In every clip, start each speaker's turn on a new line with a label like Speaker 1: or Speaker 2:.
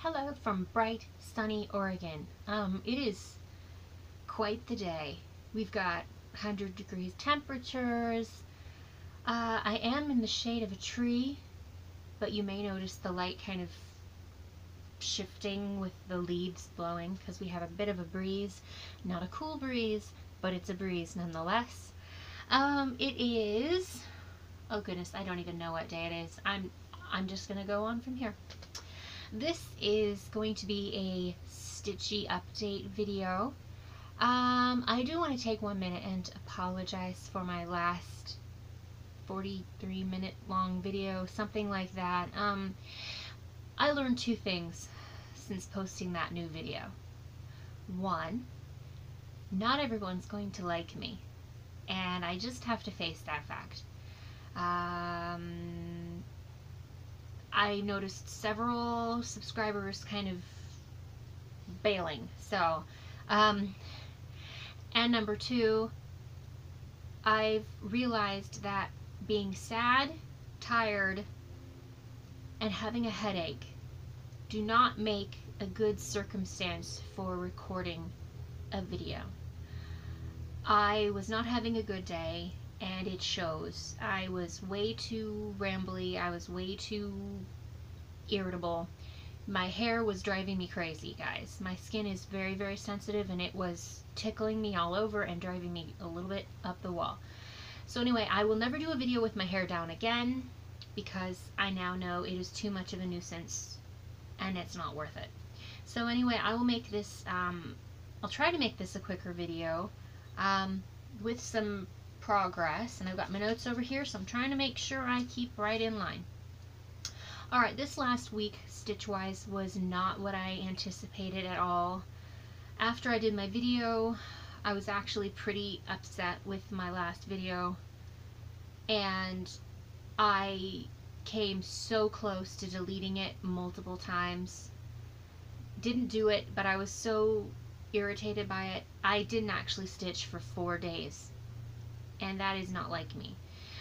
Speaker 1: Hello from bright, sunny Oregon. It is quite the day. We've got 100 degrees temperatures. I am in the shade of a tree, but you may notice the light kind of shifting with the leaves blowing because we have a bit of a breeze. Not a cool breeze, but it's a breeze nonetheless. It is, oh goodness, I don't even know what day it is. I'm just gonna go on from here. This is going to be a stitchy update video. I do want to take 1 minute and apologize for my last 43-minute long video, something like that. I learned two things since posting that new video. One, not everyone's going to like me, and I just have to face that fact. I noticed several subscribers kind of bailing. So, and number two, I've realized that being sad, tired, and having a headache do not make a good circumstance for recording a video. I was not having a good day, and it shows. I was way too rambly, I was way too irritable. My hair was driving me crazy, guys. My skin is very, very sensitive, and it was tickling me all over and driving me a little bit up the wall. So anyway, I will never do a video with my hair down again, because I now know it is too much of a nuisance, and it's not worth it. So anyway, I will make this, I'll try to make this a quicker video, with some progress, and I've got my notes over here, so I'm trying to make sure I keep right in line. Alright, this last week, stitch-wise, was not what I anticipated at all. After I did my video, I was actually pretty upset with my last video, and I came so close to deleting it multiple times. Didn't do it, but I was so irritated by it, I didn't actually stitch for 4 days. And that is not like me.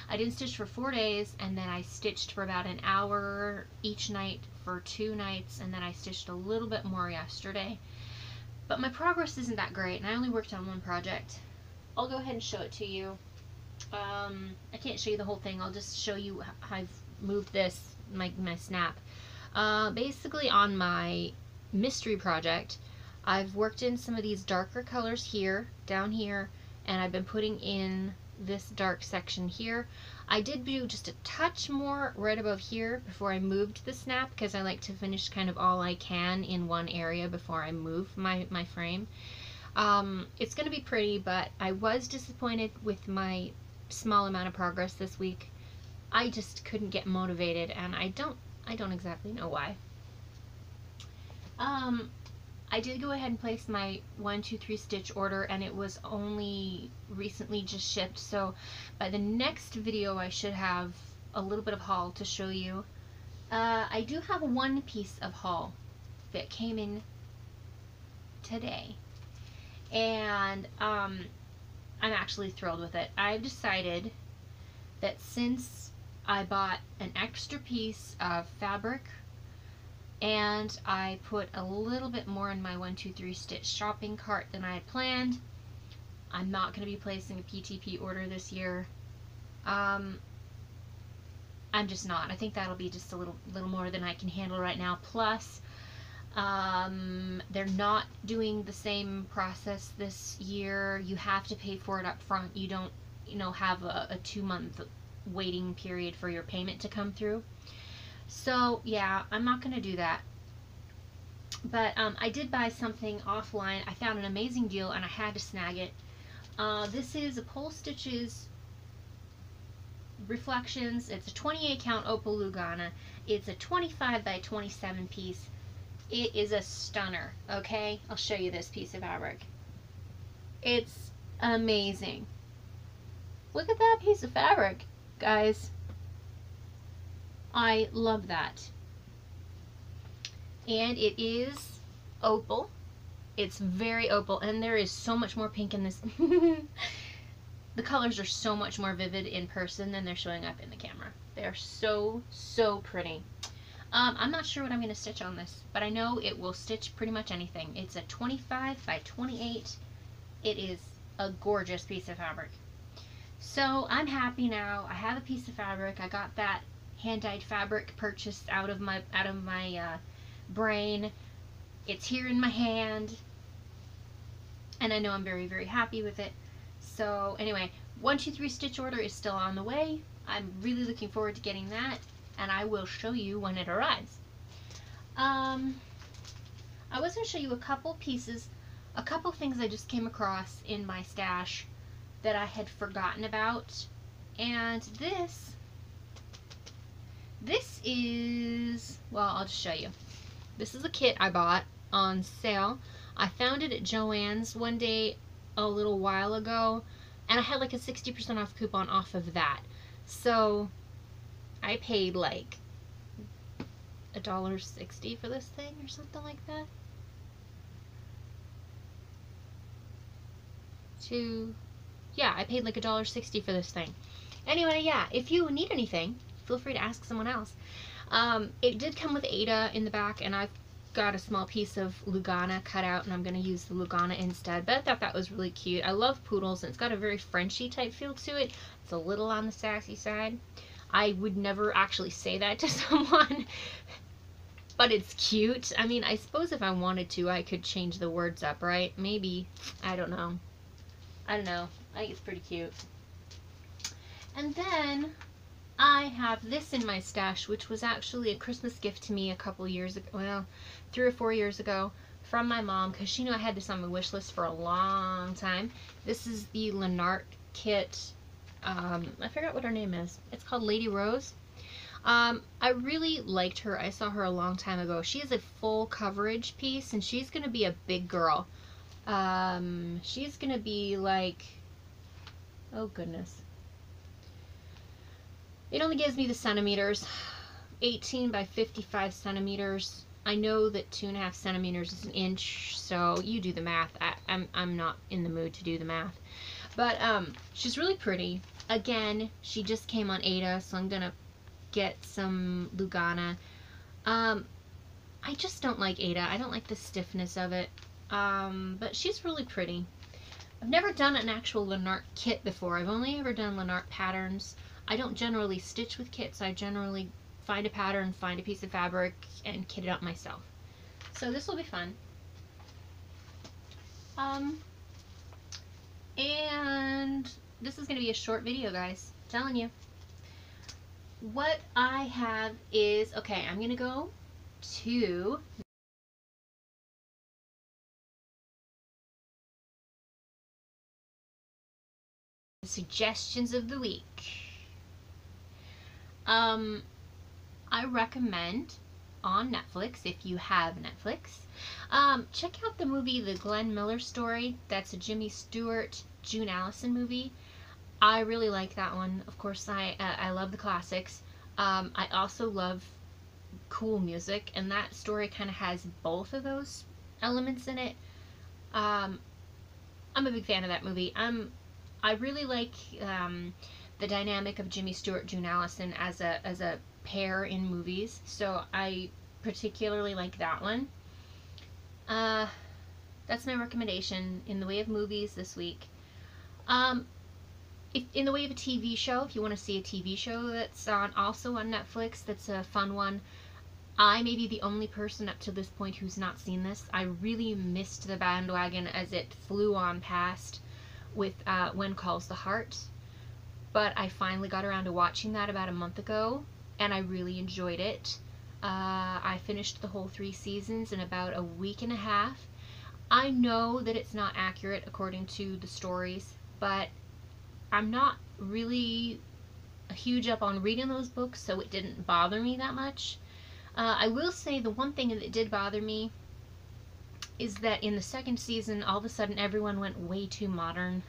Speaker 1: I didn't stitch for 4 days, and then I stitched for about an hour each night for 2 nights, and then I stitched a little bit more yesterday. But my progress isn't that great, and I only worked on one project. I'll go ahead and show it to you. I can't show you the whole thing, I'll just show you how I've moved this, my snap. Basically on my mystery project, I've worked in some of these darker colors here, down here, and I've been putting in this dark section here. I did do just a touch more right above here before I moved the snap, because I like to finish kind of all I can in one area before I move my frame. It's going to be pretty, but I was disappointed with my small amount of progress this week. I just couldn't get motivated, and I don't exactly know why. I did go ahead and place my 1, 2, 3 stitch order, and it was only recently just shipped, so by the next video I should have a little bit of haul to show you. I do have one piece of haul that came in today, and I'm actually thrilled with it. I've decided that since I bought an extra piece of fabric and I put a little bit more in my 1, 2, 3 stitch shopping cart than I had planned, I'm not going to be placing a PTP order this year. I'm just not. I think that'll be just a little more than I can handle right now. Plus, they're not doing the same process this year. You have to pay for it up front. You don't, have a 2-month waiting period for your payment to come through. So yeah, I'm not going to do that. But I did buy something offline. I found an amazing deal and I had to snag it. This is a Pole Stitches Reflections. It's a 28 count Opal Lugana. It's a 25 by 27 piece. It is a stunner, okay? I'll show you this piece of fabric. It's amazing. Look at that piece of fabric, guys. I love that. And it is opal. It's very opal, and there is so much more pink in this. The colors are so much more vivid in person than they're showing up in the camera. They're so, so pretty. I'm not sure what I'm going to stitch on this, but I know it will stitch pretty much anything. It's a 25 by 28. It is a gorgeous piece of fabric. So I'm happy now. I have a piece of fabric. I got that hand-dyed fabric purchased out of my brain. It's here in my hand, and I know I'm very, very happy with it. So anyway, 123 stitch order is still on the way. I'm really looking forward to getting that, and I will show you when it arrives. I was going to show you a couple pieces, a couple things I just came across in my stash that I had forgotten about. And this is, well, I'll just show you. This is a kit I bought on sale. I found it at Joann's one day a little while ago, and I had like a 60% off coupon off of that. So I paid like $1.60 for this thing or something like that. Yeah, I paid like $1.60 for this thing. Anyway, yeah, if you need anything, feel free to ask someone else. It did come with Ada in the back, and I've got a small piece of Lugana cut out, and I'm going to use the Lugana instead, but I thought that was really cute. I love poodles, and it's got a very Frenchy type feel to it. It's a little on the sassy side. I would never actually say that to someone, but it's cute. I mean, I suppose if I wanted to, I could change the words up, right? Maybe. I don't know. I think it's pretty cute. And then I have this in my stash, which was actually a Christmas gift to me a couple years ago, well, 3 or 4 years ago, from my mom, because she knew I had this on my wish list for a long time. This is the Lennart kit. I forgot what her name is. It's called Lady Rose. I really liked her. I saw her a long time ago. She is a full coverage piece, and she's going to be a big girl. She's going to be like, oh goodness. It only gives me the centimeters, 18 by 55 centimeters. I know that 2.5 centimeters is an inch, so you do the math. I'm not in the mood to do the math. But she's really pretty. Again, she just came on Ada, so I'm gonna get some Lugana. I just don't like Ada. I don't like the stiffness of it. But she's really pretty. I've never done an actual Lennart kit before. I've only ever done Lennart patterns. I don't generally stitch with kits. I generally find a pattern, find a piece of fabric, and kit it up myself. So this will be fun. And this is going to be a short video, guys. I'm telling you. What I have is, okay, I'm going to go to the suggestions of the week. I recommend on Netflix, if you have Netflix, check out the movie The Glenn Miller Story. That's a Jimmy Stewart, June Allison movie. I really like that one. Of course, I love the classics. I also love cool music, and that story kind of has both of those elements in it. I'm a big fan of that movie. I really like the dynamic of Jimmy Stewart, June Allison as a pair in movies, so I particularly like that one. That's my recommendation in the way of movies this week. If in the way of a TV show, if you want to see a TV show that's also on Netflix, that's a fun one. I may be the only person up to this point who's not seen this. I really missed the bandwagon as it flew on past with When Calls the Heart. But I finally got around to watching that about a month ago, and I really enjoyed it. I finished the whole 3 seasons in about a week and a half. I know that it's not accurate according to the stories, but I'm not really huge up on reading those books, so it didn't bother me that much. I will say the one thing that did bother me is that in the 2nd season, all of a sudden everyone went way too modern.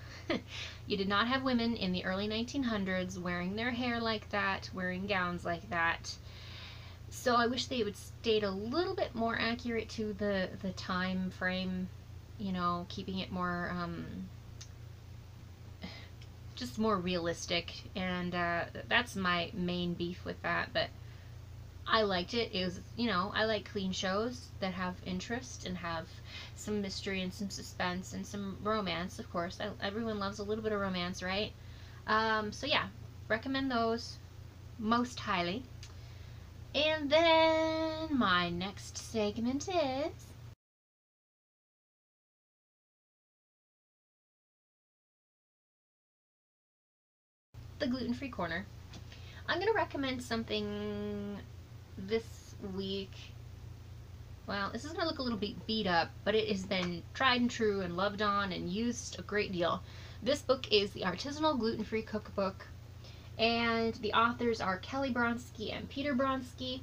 Speaker 1: You did not have women in the early 1900s wearing their hair like that, wearing gowns like that. So I wish they would stayed a little bit more accurate to the time frame, you know, keeping it more, just more realistic, and that's my main beef with that. But I liked it. It was, you know, I like clean shows that have interest and have some mystery and some suspense and some romance, of course. Everyone loves a little bit of romance, right? So yeah, recommend those most highly. And then my next segment is the gluten-free corner. I'm going to recommend something this week. Well, this is going to look a little bit beat up, but it has been tried and true and loved on and used a great deal. This book is the Artisanal Gluten-Free Cookbook, and the authors are Kelly Bronsky and Peter Bronsky.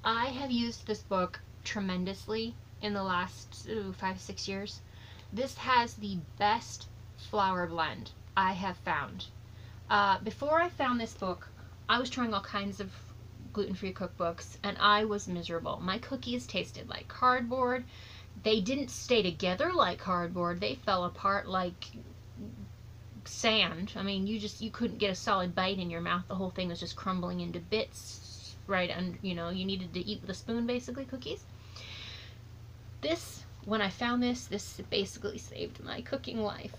Speaker 1: I have used this book tremendously in the last 5-6 years. This has the best flour blend I have found. Before I found this book, I was trying all kinds of gluten-free cookbooks, and I was miserable. My cookies tasted like cardboard. They didn't stay together like cardboard. They fell apart like sand. I mean, you couldn't get a solid bite in your mouth. The whole thing was just crumbling into bits, right? And you know, you needed to eat with a spoon, basically, cookies. This, when I found this basically saved my cooking life.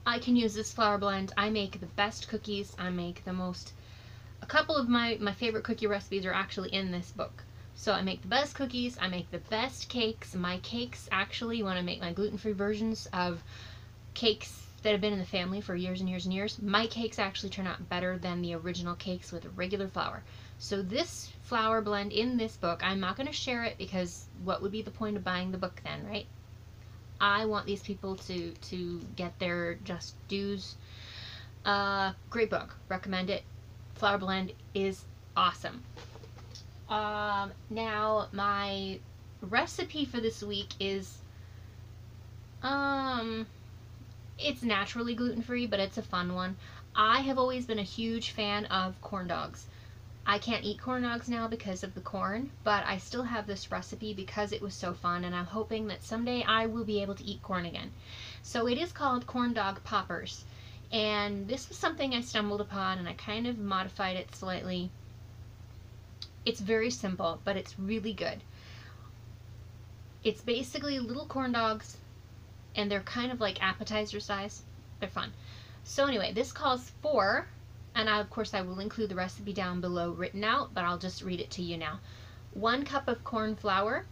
Speaker 1: I can use this flour blend. I make the best cookies. I make the most. A couple of my favorite cookie recipes are actually in this book. So I make the best cookies. I make the best cakes. My cakes, actually, when I make my gluten-free versions of cakes that have been in the family for years and years and years, my cakes actually turn out better than the original cakes with regular flour. So this flour blend in this book, I'm not going to share it because what would be the point of buying the book then, right? I want these people to get their just dues. Great book. Recommend it. Flour blend is awesome. Now my recipe for this week is it's naturally gluten-free, but it's a fun one. I have always been a huge fan of corn dogs. I can't eat corn dogs now because of the corn, but I still have this recipe because it was so fun, and I'm hoping that someday I will be able to eat corn again. So it is called corn dog poppers, and this was something I stumbled upon, and I kind of modified it slightly. It's very simple, but it's really good. It's basically little corn dogs, and they're kind of like appetizer size. They're fun. So anyway, this calls for, and of course I will include the recipe down below written out, but I'll just read it to you now. 1 cup of corn flour,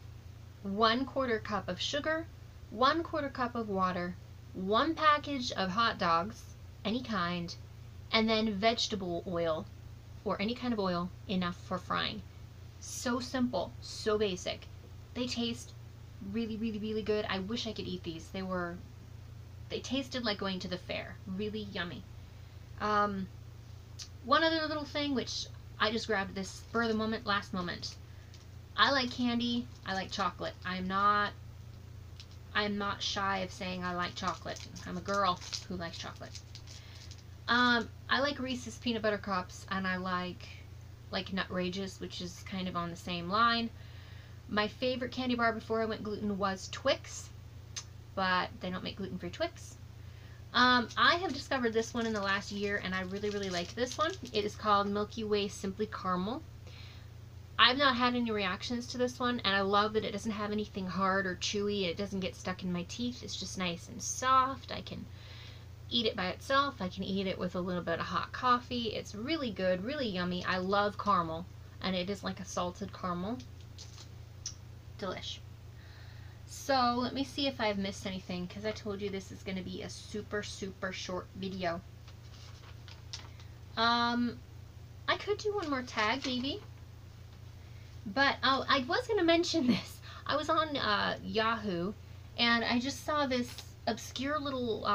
Speaker 1: 1/4 cup of sugar, 1/4 cup of water, 1 package of hot dogs, any kind, and then vegetable oil, or any kind of oil, enough for frying. So simple, so basic. They taste really, really, really good. I wish I could eat these. They tasted like going to the fair. Really yummy. One other little thing, which I just grabbed this spur of the moment, last moment. I like candy. I like chocolate. I'm not shy of saying I like chocolate. I'm a girl who likes chocolate. I like Reese's peanut butter cups, and I like Nutrageous, which is kind of on the same line. My favorite candy bar before I went gluten was Twix, but they don't make gluten-free Twix. I have discovered this one in the last year, and I really, really like this one. It is called Milky Way Simply Caramel. I've not had any reactions to this one, and I love that it doesn't have anything hard or chewy. It doesn't get stuck in my teeth. It's just nice and soft. I can eat it by itself. I can eat it with a little bit of hot coffee. It's really good, really yummy. I love caramel, and it is like a salted caramel. Delish. So let me see if I've missed anything, because I told you this is going to be a super, super short video. I could do one more tag, maybe. But I was going to mention this. I was on Yahoo, and I just saw this obscure little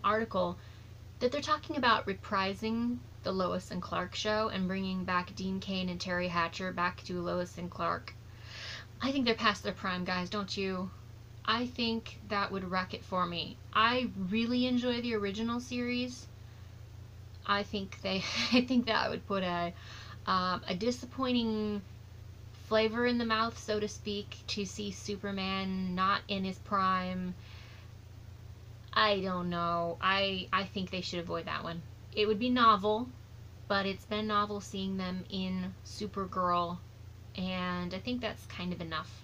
Speaker 1: article that they're talking about reprising the Lois and Clark show and bringing back Dean Cain and Terry Hatcher back to Lois and Clark. I think they're past their prime, guys, don't you? I think that would wreck it for me. I really enjoy the original series. I think that would put a disappointing flavor in the mouth, so to speak, to see Superman not in his prime. I don't know. I think they should avoid that one. It would be novel, but it's been novel seeing them in Supergirl, and I think that's kind of enough.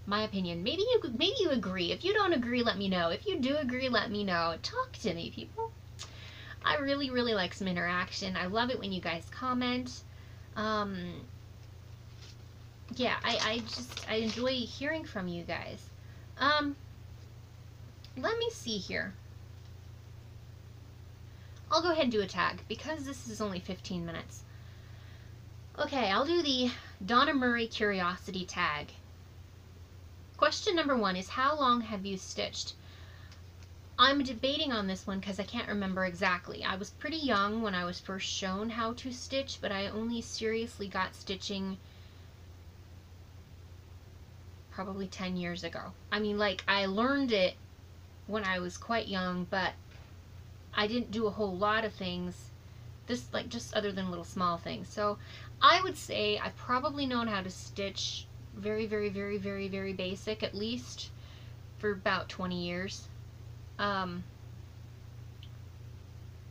Speaker 1: My opinion. Maybe you agree. If you don't agree, let me know. If you do agree, let me know. Talk to me, people. I really, really like some interaction. I love it when you guys comment. Yeah, I enjoy hearing from you guys. Let me see here. I'll go ahead and do a tag because this is only 15 minutes. Okay, I'll do the Donna Murray Curiosity tag. Question number 1 is, how long have you stitched? I'm debating on this one because I can't remember exactly. I was pretty young when I was first shown how to stitch, but I only seriously got stitching probably 10 years ago. I mean, like, I learned it when I was quite young, but I didn't do a whole lot of things, just other than little small things. So I would say I've probably known how to stitch very, very, very, very, very basic, at least, for about 20 years.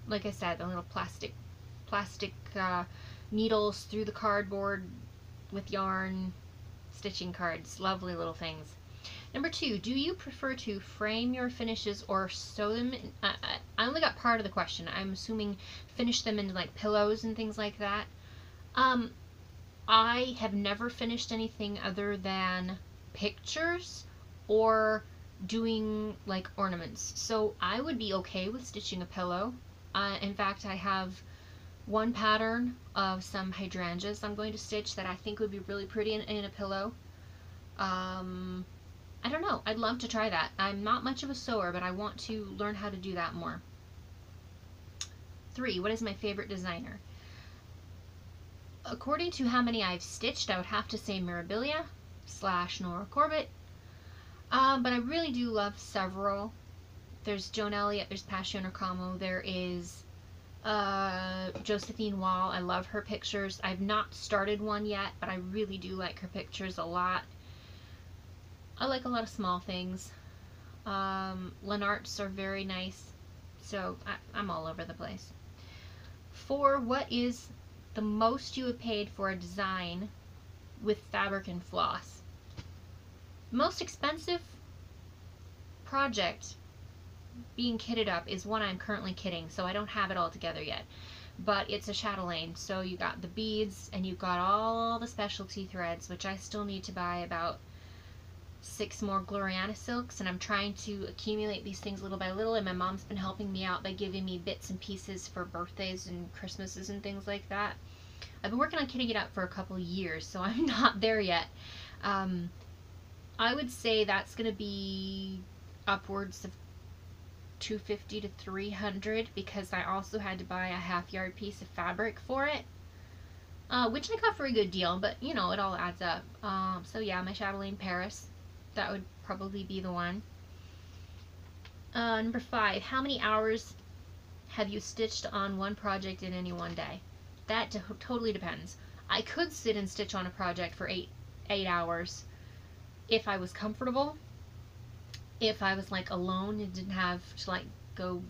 Speaker 1: Like I said, the little plastic needles through the cardboard with yarn, stitching cards, lovely little things. Number 2, do you prefer to frame your finishes or sew them in, I only got part of the question. I'm assuming finish them into like pillows and things like that. I have never finished anything other than pictures or doing like ornaments. So I would be okay with stitching a pillow. In fact, I have one pattern of some hydrangeas I'm going to stitch that I think would be really pretty in a pillow. I don't know. I'd love to try that. I'm not much of a sewer, but I want to learn how to do that more. 3, what is my favorite designer? According to how many I've stitched, I would have to say Mirabilia / Nora Corbett. But I really do love several. There's Joan Elliott, there's Passion Como, there is Josephine Wall. I love her pictures. I've not started one yet, but I really do like her pictures a lot. I like a lot of small things. Lenarts are very nice. So I'm all over the place. 4, what is the most you have paid for a design with fabric and floss? Most expensive project being kitted up is one I'm currently kitting, so I don't have it all together yet. But it's a chatelaine, so you got the beads and you got all the specialty threads, which I still need to buy about 6 more Gloriana silks, and I'm trying to accumulate these things little by little, and my mom's been helping me out by giving me bits and pieces for birthdays and Christmases and things like that. I've been working on kitting it up for a couple of years, so I'm not there yet. I would say that's going to be upwards of $250 to $300 because I also had to buy a half-yard piece of fabric for it, which I got for a good deal, but you know, it all adds up. So yeah, my chatelaine Paris, that would probably be the one. Number 5, how many hours have you stitched on one project in any one day? That totally depends. I could sit and stitch on a project for 8 hours if I was comfortable. If I was like alone and didn't have to like go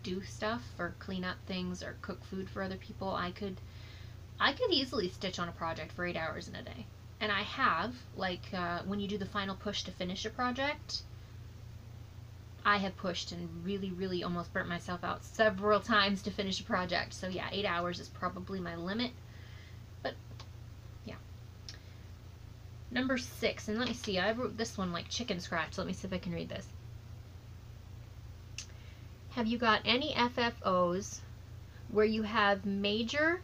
Speaker 1: do stuff or clean up things or cook food for other people, I could easily stitch on a project for 8 hours in a day. And I have, like, when you do the final push to finish a project, I have pushed and really, really almost burnt myself out several times to finish a project. So yeah, 8 hours is probably my limit. But yeah. Number 6, and let me see, I wrote this one like chicken scratch. Let me see if I can read this. Have you got any FFOs where you have major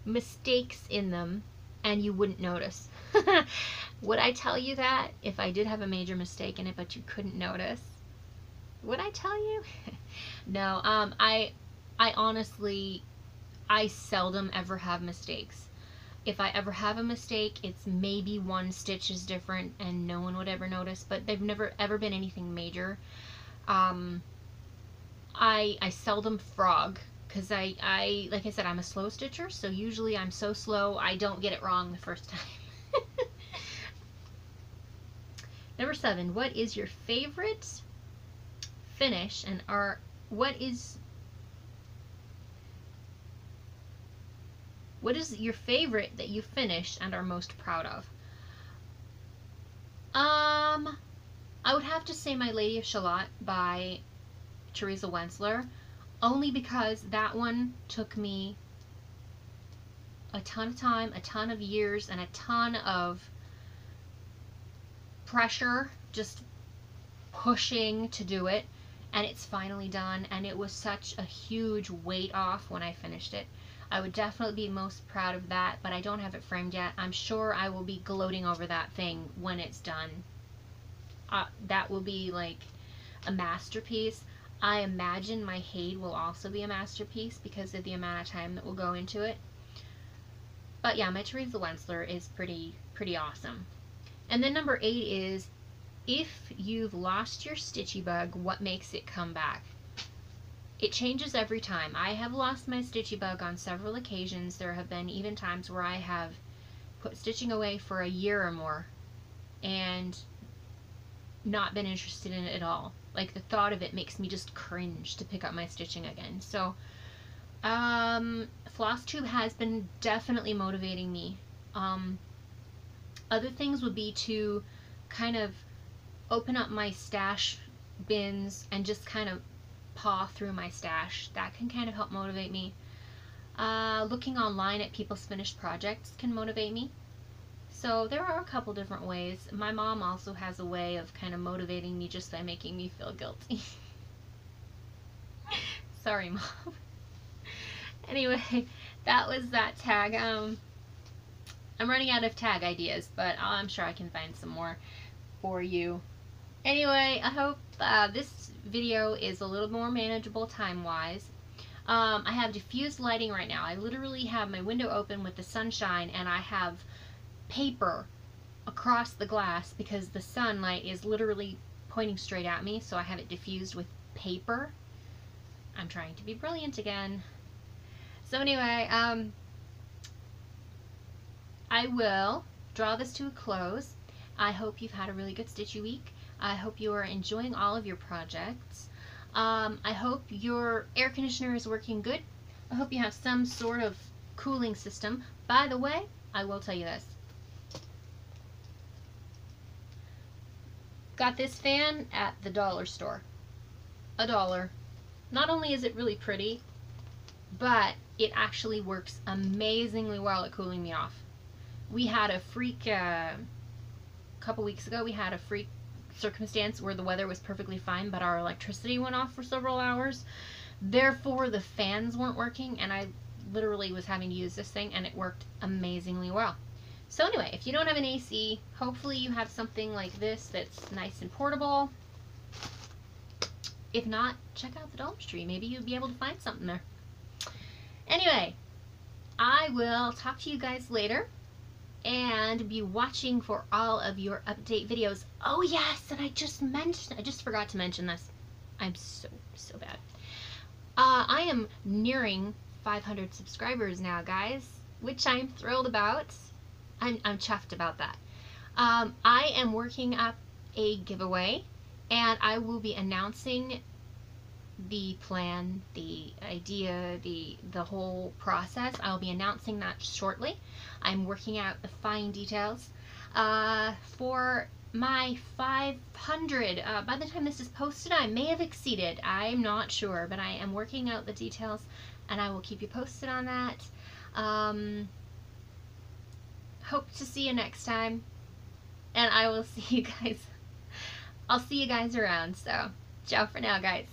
Speaker 1: mistakes in them and you wouldn't notice? Would I tell you that if I did have a major mistake in it but you couldn't notice? Would I tell you? No, I honestly, I seldom ever have mistakes. If I ever have a mistake, it's maybe one stitch is different and no one would ever notice, but they've never ever been anything major. I seldom frog, because I like I said, I'm a slow stitcher, so usually I'm so slow I don't get it wrong the first time. Number 7, what is your favorite finish, and what is What is your favorite that you finished and are most proud of? I would have to say My Lady of Shalott by Teresa Wensler, only because that one took me a ton of time, a ton of years, and a ton of pressure, just pushing to do it, and it's finally done, and it was such a huge weight off when I finished it. I would definitely be most proud of that, but I don't have it framed yet. I'm sure I will be gloating over that thing when it's done. That will be like a masterpiece. I imagine my Haid will also be a masterpiece because of the amount of time that will go into it. But yeah, my Teresa Wensler is pretty awesome. And then number 8 is, if you've lost your stitchy bug, what makes it come back? It changes every time. I have lost my stitchy bug on several occasions. There have been even times where I have put stitching away for a year or more and not been interested in it at all. Like, the thought of it makes me just cringe to pick up my stitching again. So Floss Tube has been definitely motivating me. Other things would be to kind of open up my stash bins and just kind of paw through my stash. That can kind of help motivate me. Looking online at people's finished projects can motivate me. So there are a couple different ways. My mom also has a way of kind of motivating me just by making me feel guilty. Sorry, Mom. Anyway, that was that tag. I'm running out of tag ideas, but I'm sure I can find some more for you. Anyway, I hope this video is a little more manageable time-wise. I have diffused lighting right now. I literally have my window open with the sunshine, and I have paper across the glass because the sunlight is literally pointing straight at me, so I have it diffused with paper. I'm trying to be brilliant again. So anyway, I will draw this to a close. I hope you've had a really good stitchy week. I hope you are enjoying all of your projects. I hope your air conditioner is working good. I hope you have some sort of cooling system. By the way, I will tell you this. Got this fan at the dollar store. $1. Not only is it really pretty, but it actually works amazingly well at cooling me off. We had a freak, a couple weeks ago, we had a freak circumstance where the weather was perfectly fine, but our electricity went off for several hours. Therefore, the fans weren't working, and I literally was having to use this thing, and it worked amazingly well. So anyway, if you don't have an AC, hopefully you have something like this that's nice and portable. If not, check out the Dollar Tree. Maybe you'll be able to find something there. Anyway, I will talk to you guys later and be watching for all of your update videos. Oh yes, and I just forgot to mention this. I'm so bad. I am nearing 500 subscribers now, guys, which I'm thrilled about. I'm chuffed about that. I am working up a giveaway, and I will be announcing the plan, the idea, the whole process. I'll be announcing that shortly. I'm working out the fine details for my 500. By the time this is posted, I may have exceeded. I'm not sure, but I am working out the details, and I will keep you posted on that. Hope to see you next time, and I will see you guys. I'll see you guys around. So, ciao for now, guys.